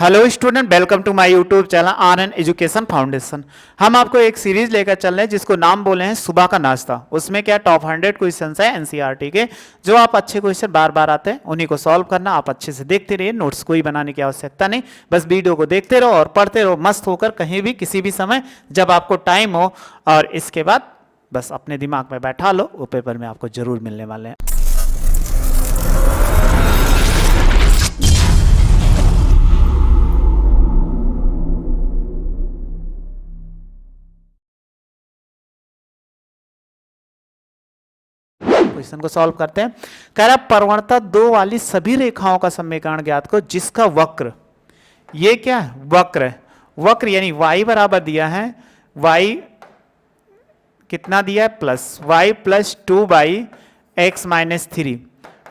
Hello student, welcome to my YouTube channel Anand Education Foundation. हम आपको एक सीरीज लेकर चल रहे हैं जिसको नाम बोले हैं सुबह का नाश्ता। उसमें क्या टॉप 100 क्वेश्चन है एनसीईआरटी के, जो आप अच्छे क्वेश्चन बार बार आते हैं उन्हीं को सॉल्व करना। आप अच्छे से देखते रहिए, नोट्स कोई बनाने की आवश्यकता नहीं, बस वीडियो को देखते रहो और पढ़ते रहो मस्त होकर, कहीं भी किसी भी समय जब आपको टाइम हो। और इसके बाद बस अपने दिमाग में बैठा लो, वो पेपर में आपको जरूर मिलने वाले हैं। क्वेश्चन को सॉल्व करते हैं। कह रहा प्रवणता 2 वाली सभी रेखाओं का समीकरण ज्ञात करो जिसका वक्र, ये क्या है वक्र है, वक्र यानी y बराबर दिया है, y कितना दिया है प्लस y प्लस 2/x-3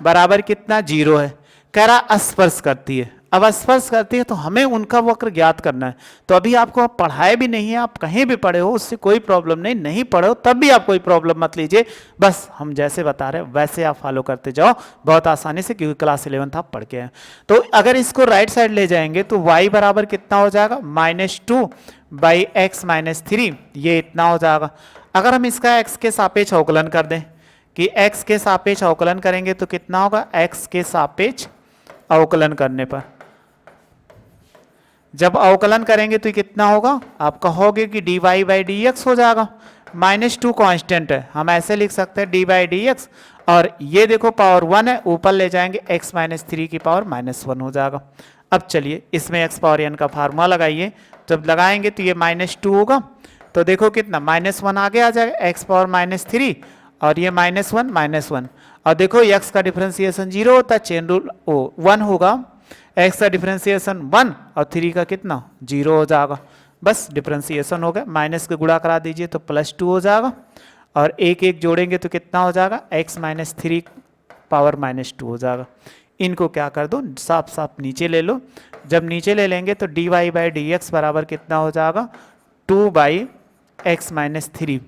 बराबर कितना 0 है। कह रहा स्पर्श करती है। अब स्पर्श करती है तो हमें उनका वक्र ज्ञात करना है। तो अभी आपको पढ़ाए भी नहीं है, आप कहीं भी पढ़े हो उससे कोई प्रॉब्लम नहीं, नहीं पढ़े हो तब भी आप कोई प्रॉब्लम मत लीजिए, बस हम जैसे बता रहे हैं वैसे आप फॉलो करते जाओ बहुत आसानी से, क्योंकि क्लास 11th आप पढ़ के हैं। तो अगर इसको राइट साइड ले जाएंगे तो y बराबर कितना हो जाएगा -2/x-3, ये इतना हो जाएगा। अगर हम इसका x के सापेक्ष अवकलन कर दें कि x के सापेक्ष अवकलन करेंगे तो कितना होगा, x के सापेक्ष अवकलन करने पर जब अवकलन करेंगे तो कितना होगा, आप कहोगे कि dy/dx हो जाएगा। -2 कांस्टेंट है, हम ऐसे लिख सकते हैं dy/dx, और ये देखो पावर 1 है, ऊपर ले जाएंगे x-3 की पावर -1 हो जाएगा। अब चलिए इसमें x पावर n का फार्मूला लगाइए, जब लगाएंगे तो ये -2 होगा, तो देखो कितना -1 आगे आ जाएगा, x पावर -3 और ये -1 और देखो x का डिफरेंशिएशन 0 होता है, चेन रूल 1 होगा, x का डिफरेंशिएशन 1 और 3 का कितना 0 हो जाएगा। बस डिफरेंशिएशन हो गया, माइनस के गुणा करा दीजिए तो +2 हो जाएगा, और एक एक जोड़ेंगे तो कितना हो जाएगा, x-3 पावर -2 हो जाएगा। इनको क्या कर दो, साफ साफ नीचे ले लो। जब नीचे ले लेंगे तो dy/dx बराबर कितना हो जाएगा, 2/x-3,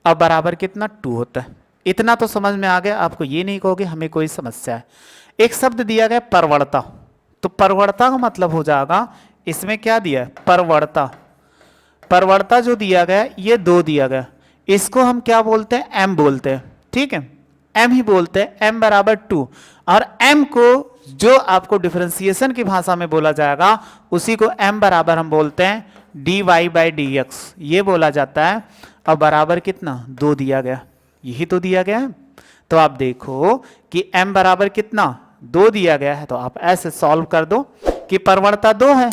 अब बराबर कितना 2 होता है। इतना तो समझ में आ गया, आपको ये नहीं कहोगे हमें कोई समस्या है। एक शब्द दिया गया परवर्ता, तो परवर्ता का मतलब हो जाएगा, इसमें क्या दिया है परवर्ता, परवर्ता जो दिया गया ये 2 दिया गया, इसको हम क्या बोलते हैं m बोलते हैं, ठीक है m ही बोलते हैं, m बराबर 2, और m को जो आपको डिफरेंशिएशन की भाषा में बोला जाएगा उसी को m बराबर हम बोलते हैं dy/dx, ये बोला जाता है। अब बराबर कितना 2 दिया गया, यही तो दिया गया है। तो आप देखो कि m बराबर कितना 2 दिया गया है, तो आप ऐसे सॉल्व कर दो कि परवर्ता 2 है,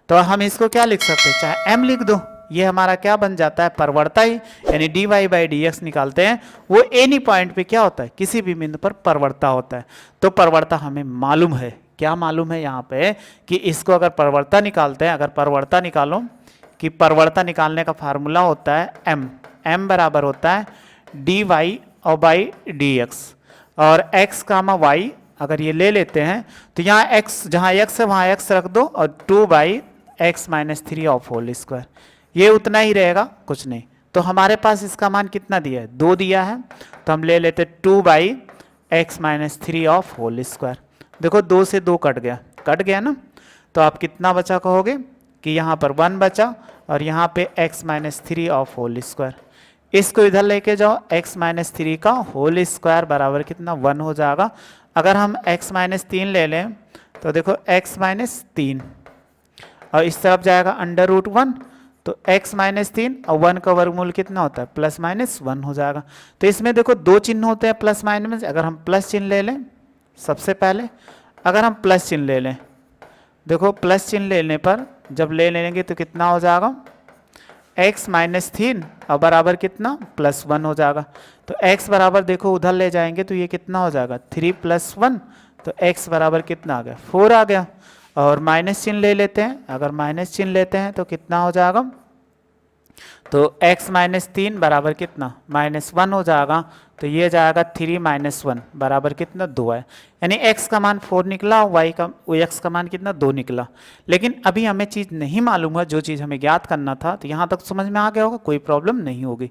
तो हम इसको क्या लिख सकते हैं, चाहे m लिख दो, ये हमारा क्या बन जाता है परवर्ता ही, यानी dy/dx निकालते हैं, वो एनी पॉइंट पे क्या होता है, किसी भी बिंदु पर परवर्ता होता है। तो परवर्ता हमें मालूम है, क्या मालूम है यहाँ पे कि इसको अगर परवर्ता निकालते हैं, अगर परवर्ता निकालो कि परवर्ता निकालने का फार्मूला होता है m बराबर होता है dy/dx, और x, y अगर ये ले लेते हैं तो यहाँ x, जहाँ x है वहाँ x रख दो, और 2/x-3 ऑफ होल स्क्वायर, ये उतना ही रहेगा, कुछ नहीं। तो हमारे पास इसका मान कितना दिया है, 2 दिया है, तो हम ले लेते 2/x-3 ऑफ होल स्क्वायर। देखो 2 से 2 कट गया ना, तो आप कितना बचा कहोगे कि यहाँ पर 1 बचा, और यहाँ पे x-3 ऑफ होल स्क्वायर, इसको इधर लेके जाओ, x-3 का होल स्क्वायर बराबर कितना 1 हो जाएगा। अगर हम x-3 ले लें तो देखो x-3 और इस तरफ जाएगा √1, तो x-3 और 1 का वर्गमूल कितना होता है +-1 हो जाएगा। तो इसमें देखो 2 चिन्ह होते हैं प्लस माइनस, अगर हम प्लस चिन्ह ले लें सबसे पहले, अगर हम प्लस चिन्ह ले लें, देखो प्लस चिन्ह लेने पर जब ले लेंगे तो कितना हो जाएगा x-3 और बराबर कितना +1 हो जाएगा। तो x बराबर देखो उधर ले जाएंगे तो ये कितना हो जाएगा 3 + 1, तो x बराबर कितना आ गया 4 आ गया। और माइनस चिन्ह ले लेते हैं, अगर माइनस चिन्ह लेते हैं तो कितना हो जाएगा, तो x-3 बराबर कितना -1 हो जाएगा, तो ये जाएगा 3 - 1 बराबर कितना 2 है, यानी x का मान 4 निकला, x का मान कितना 2 निकला। लेकिन अभी हमें चीज़ नहीं मालूम है, जो चीज़ हमें ज्ञात करना था, तो यहाँ तक समझ में आ गया होगा, कोई प्रॉब्लम नहीं होगी।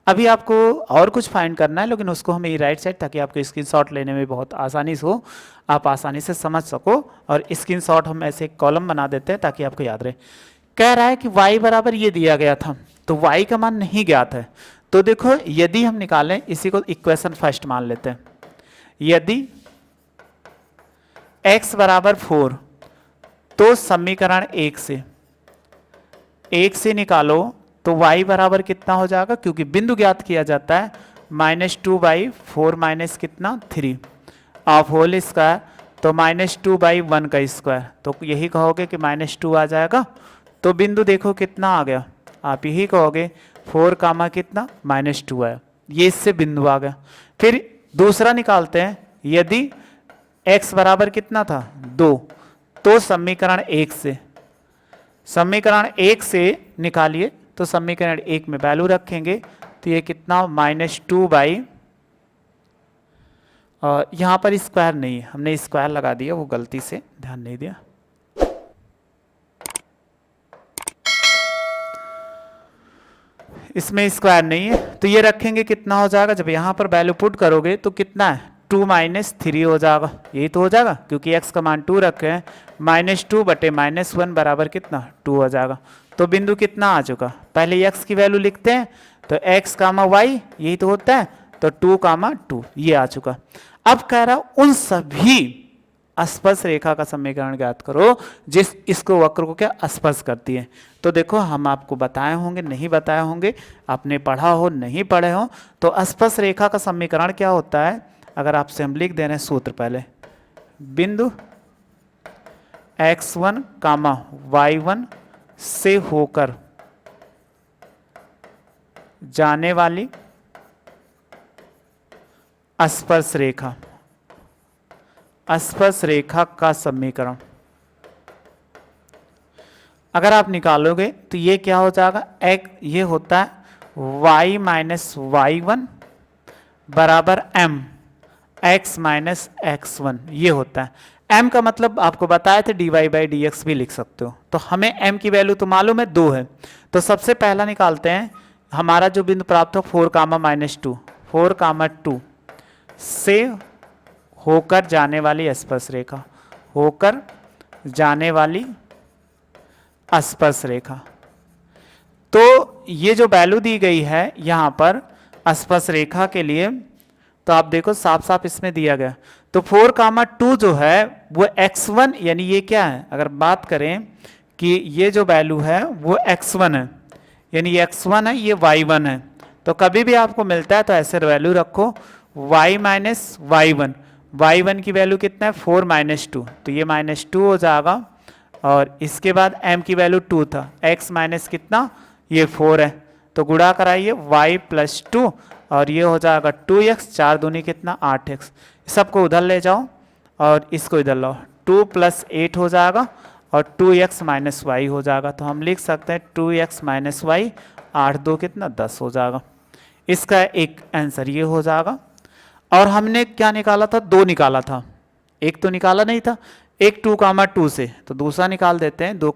अभी आपको और कुछ फाइंड करना है, लेकिन उसको हमें राइट साइड, ताकि आपको स्क्रीनशॉट लेने में बहुत आसानी से हो, आप आसानी से समझ सको। और स्क्रीनशॉट हम ऐसे कॉलम बना देते हैं ताकि आपको याद रहे। कह रहा है कि y बराबर ये दिया गया था, तो y का मान नहीं ज्ञात है। तो देखो, यदि हम निकालें, इसी को इक्वेशन फर्स्ट मान लेते हैं। यदि x बराबर 4, तो समीकरण 1 से निकालो तो y बराबर कितना हो जाएगा, क्योंकि बिंदु ज्ञात किया जाता है -2/4 माइनस कितना 3 ऑफ होल स्क्वायर, तो -2/1 का स्क्वायर, तो यही कहोगे कि -2 आ जाएगा। तो बिंदु देखो कितना आ गया, आप यही कहोगे 4 कामा कितना -2 है, ये इससे बिंदु आ गया। फिर दूसरा निकालते हैं, यदि x बराबर कितना था 2, तो समीकरण 1 से निकालिए, तो समीकरण 1 में वैल्यू रखेंगे, तो ये कितना -2 यहाँ पर स्क्वायर नहीं है, हमने स्क्वायर लगा दिया, वो गलती से ध्यान नहीं दिया। इसमें स्क्वायर नहीं है, तो ये रखेंगे, कितना हो जाएगा, जब यहाँ पर वैल्यू पुट करोगे तो कितना है 2 - 3 हो जाएगा, यही तो हो जाएगा, क्योंकि x का मान 2 रखे हैं, -2 बटे -1 बराबर कितना 2 हो जाएगा। तो बिंदु कितना आ चुका, पहले x की वैल्यू लिखते हैं, तो x, y यही तो होता है, तो 2, 2 ये आ चुका। अब कह रहा उन सभी स्पर्श रेखा का समीकरण ज्ञात करो जिस इसको वक्र को क्या स्पर्श करती है। तो देखो, हम आपको बताए होंगे, नहीं बताए होंगे, आपने पढ़ा हो नहीं पढ़े हो, तो स्पर्श रेखा का समीकरण क्या होता है, अगर आपसे हम लिख दे रहे हैं सूत्र, पहले बिंदु x1, y1 से होकर जाने वाली स्पर्श रेखा का समीकरण अगर आप निकालोगे तो ये क्या हो जाएगा, ये होता है y - y1 बराबर m x - x1, ये होता है। m का मतलब आपको बताया थे dy/dx भी लिख सकते हो, तो हमें m की वैल्यू तो मालूम है 2 है, तो सबसे पहला निकालते हैं, हमारा जो बिंदु प्राप्त हो 4, -2 से होकर जाने वाली स्पर्श रेखा, तो ये जो वैल्यू दी गई है यहाँ पर स्पर्श रेखा के लिए, तो आप देखो साफ साफ इसमें दिया गया, तो 4, 2 जो है वो x1, यानी ये क्या है, अगर बात करें कि ये जो वैल्यू है वो x1 है, यानी ये x1 है, ये y1 है, तो कभी भी आपको मिलता है तो ऐसे वैल्यू रखो, y - y1 की वैल्यू कितना है 4 - 2, तो ये -2 हो जाएगा, और इसके बाद m की वैल्यू 2 था, x माइनस कितना, ये 4 है, तो गुणा कराइए y + 2, और ये हो जाएगा 2x, 4 दूनी कितना 8x, सबको उधर ले जाओ और इसको इधर लाओ, 2 + 8 हो जाएगा, और 2x - y हो जाएगा, तो हम लिख सकते हैं 2x - y, 8 2 कितना 10 हो जाएगा। इसका एक आंसर ये हो जाएगा। और हमने क्या निकाला था, 2 निकाला था, एक तो निकाला नहीं था, एक 2, 2 से, तो दूसरा निकाल देते हैं, 2,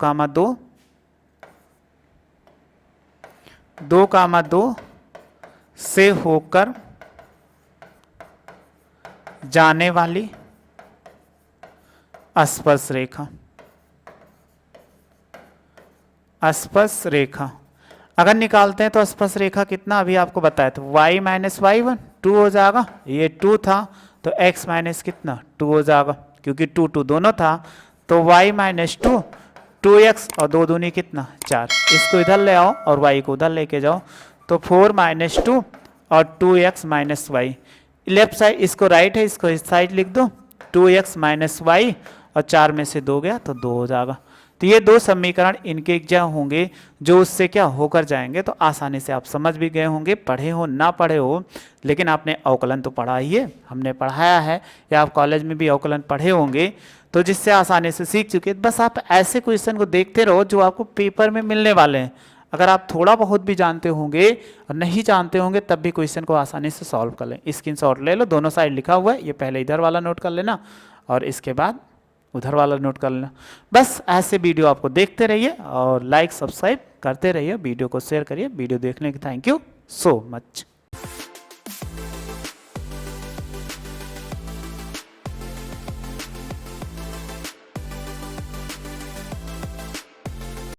2 से होकर जाने वाली स्पर्श रेखा अगर निकालते हैं तो स्पर्श रेखा कितना अभी आपको बताया था, y - y1 2 हो जाएगा, ये 2 था, तो x माइनस कितना 2 हो जाएगा, क्योंकि 2 2 दोनों था, तो y - 2 2x, और 2 दूनी कितना 4, इसको इधर ले आओ और y को उधर लेके जाओ, तो 4 - 2 और 2x - y, लेफ्ट साइड इसको राइट है, इसको इस साइड लिख दो, 2x - y, और 4 में से 2 गया तो 2 हो जाएगा। तो ये 2 समीकरण इनके एग्जाम होंगे जो उससे क्या होकर जाएंगे, तो आसानी से आप समझ भी गए होंगे, पढ़े हो ना पढ़े हो, लेकिन आपने अवकलन तो पढ़ा ही है, हमने पढ़ाया है, या आप कॉलेज में भी अवकलन पढ़े होंगे, तो जिससे आसानी से सीख चुके। बस आप ऐसे क्वेश्चन को देखते रहो जो आपको पेपर में मिलने वाले हैं। अगर आप थोड़ा बहुत भी जानते होंगे और नहीं जानते होंगे तब भी क्वेश्चन को आसानी से सॉल्व कर लें। स्क्रीनशॉट ले लो, दोनों साइड लिखा हुआ है, ये पहले इधर वाला नोट कर लेना और इसके बाद उधर वाला नोट कर लेना। बस ऐसे वीडियो आपको देखते रहिए और लाइक सब्सक्राइब करते रहिए, वीडियो को शेयर करिए। वीडियो देखने की थैंक यू। So much.